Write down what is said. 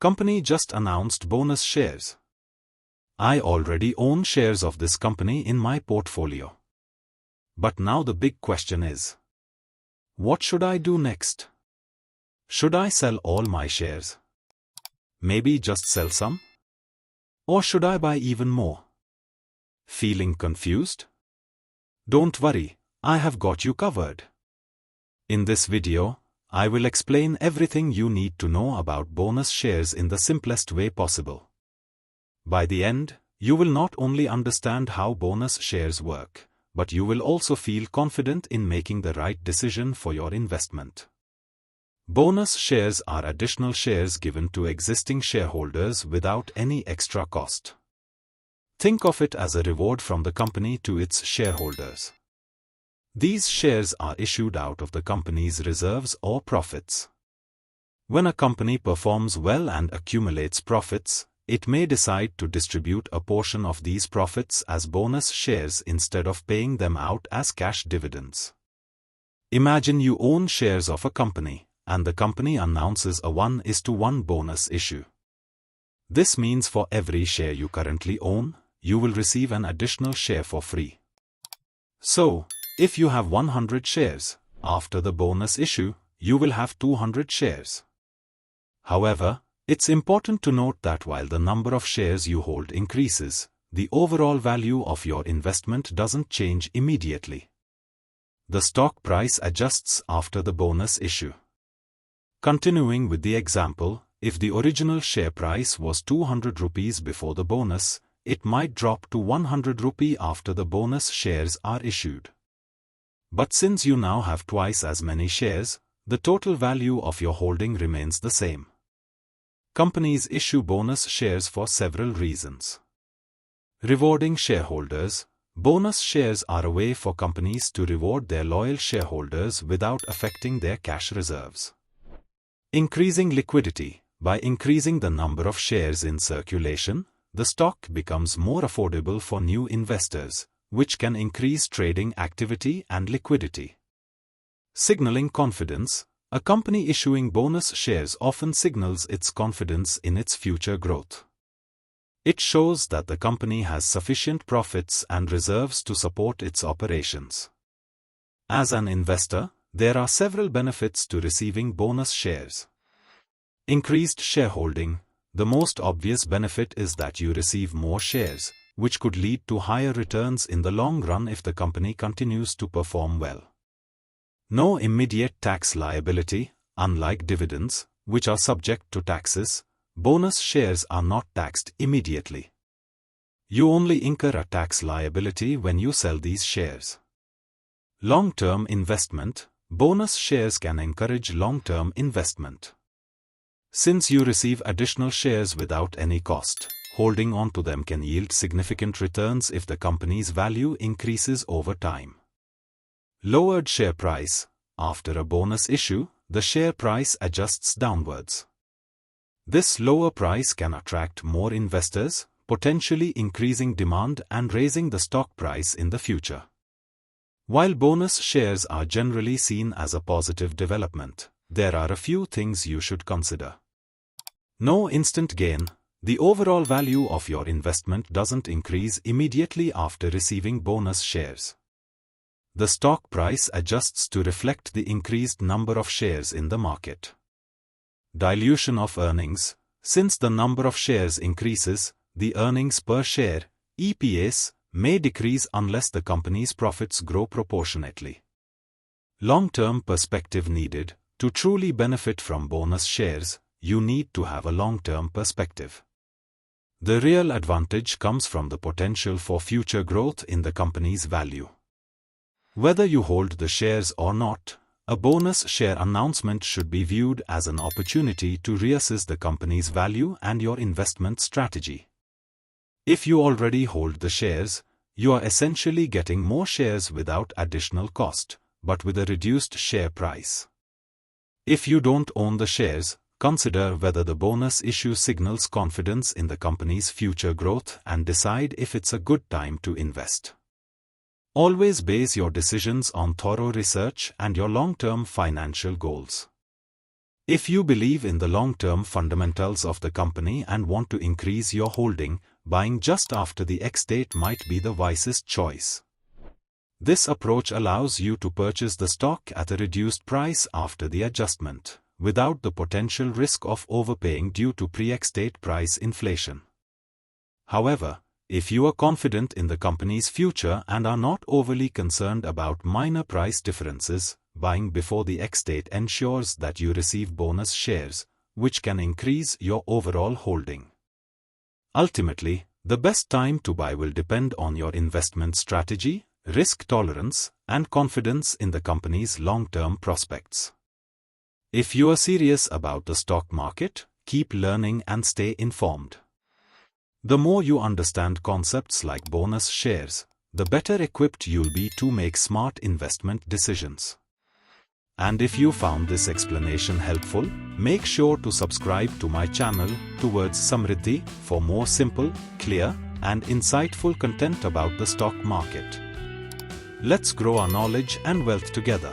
Company just announced bonus shares. I already own shares of this company in my portfolio. But now the big question is, what should I do next? Should I sell all my shares? Maybe just sell some? Or should I buy even more? Feeling confused? Don't worry, I have got you covered. In this video, I will explain everything you need to know about bonus shares in the simplest way possible. By the end, you will not only understand how bonus shares work, but you will also feel confident in making the right decision for your investment. Bonus shares are additional shares given to existing shareholders without any extra cost. Think of it as a reward from the company to its shareholders. These shares are issued out of the company's reserves or profits. When a company performs well and accumulates profits, it may decide to distribute a portion of these profits as bonus shares instead of paying them out as cash dividends. Imagine you own shares of a company, and the company announces a 1:1 bonus issue. This means for every share you currently own, you will receive an additional share for free. So, if you have 100 shares, after the bonus issue, you will have 200 shares. However, it's important to note that while the number of shares you hold increases, the overall value of your investment doesn't change immediately. The stock price adjusts after the bonus issue. Continuing with the example, if the original share price was 200 rupees before the bonus, it might drop to 100 rupee after the bonus shares are issued. But since you now have twice as many shares, the total value of your holding remains the same. Companies issue bonus shares for several reasons. Rewarding shareholders. Bonus shares are a way for companies to reward their loyal shareholders without affecting their cash reserves. Increasing liquidity. By increasing the number of shares in circulation, the stock becomes more affordable for new investors, which can increase trading activity and liquidity. Signaling confidence. A company issuing bonus shares often signals its confidence in its future growth. It shows that the company has sufficient profits and reserves to support its operations. As an investor, there are several benefits to receiving bonus shares. Increased shareholding. The most obvious benefit is that you receive more shares, which could lead to higher returns in the long run if the company continues to perform well. No immediate tax liability. Unlike dividends, which are subject to taxes, bonus shares are not taxed immediately. You only incur a tax liability when you sell these shares. Long-term investment. Bonus shares can encourage long-term investment. Since you receive additional shares without any cost, holding on to them can yield significant returns if the company's value increases over time. Lowered share price. After a bonus issue, the share price adjusts downwards. This lower price can attract more investors, potentially increasing demand and raising the stock price in the future. While bonus shares are generally seen as a positive development, there are a few things you should consider. No instant gain. The overall value of your investment doesn't increase immediately after receiving bonus shares. The stock price adjusts to reflect the increased number of shares in the market. Dilution of earnings. Since the number of shares increases, the earnings per share, EPS, may decrease unless the company's profits grow proportionately. Long-term perspective needed. To truly benefit from bonus shares, you need to have a long-term perspective. The real advantage comes from the potential for future growth in the company's value. Whether you hold the shares or not, a bonus share announcement should be viewed as an opportunity to reassess the company's value and your investment strategy. If you already hold the shares, you are essentially getting more shares without additional cost, but with a reduced share price. If you don't own the shares, consider whether the bonus issue signals confidence in the company's future growth and decide if it's a good time to invest. Always base your decisions on thorough research and your long-term financial goals. If you believe in the long-term fundamentals of the company and want to increase your holding, buying just after the ex-date might be the wisest choice. This approach allows you to purchase the stock at a reduced price after the adjustment, without the potential risk of overpaying due to pre-ex-date price inflation. However, if you are confident in the company's future and are not overly concerned about minor price differences, buying before the ex-date ensures that you receive bonus shares, which can increase your overall holding. Ultimately, the best time to buy will depend on your investment strategy, risk tolerance, and confidence in the company's long-term prospects. If you are serious about the stock market, keep learning and stay informed. The more you understand concepts like bonus shares, the better equipped you'll be to make smart investment decisions. And if you found this explanation helpful, make sure to subscribe to my channel, Towards Samriddhi, for more simple, clear, and insightful content about the stock market. Let's grow our knowledge and wealth together.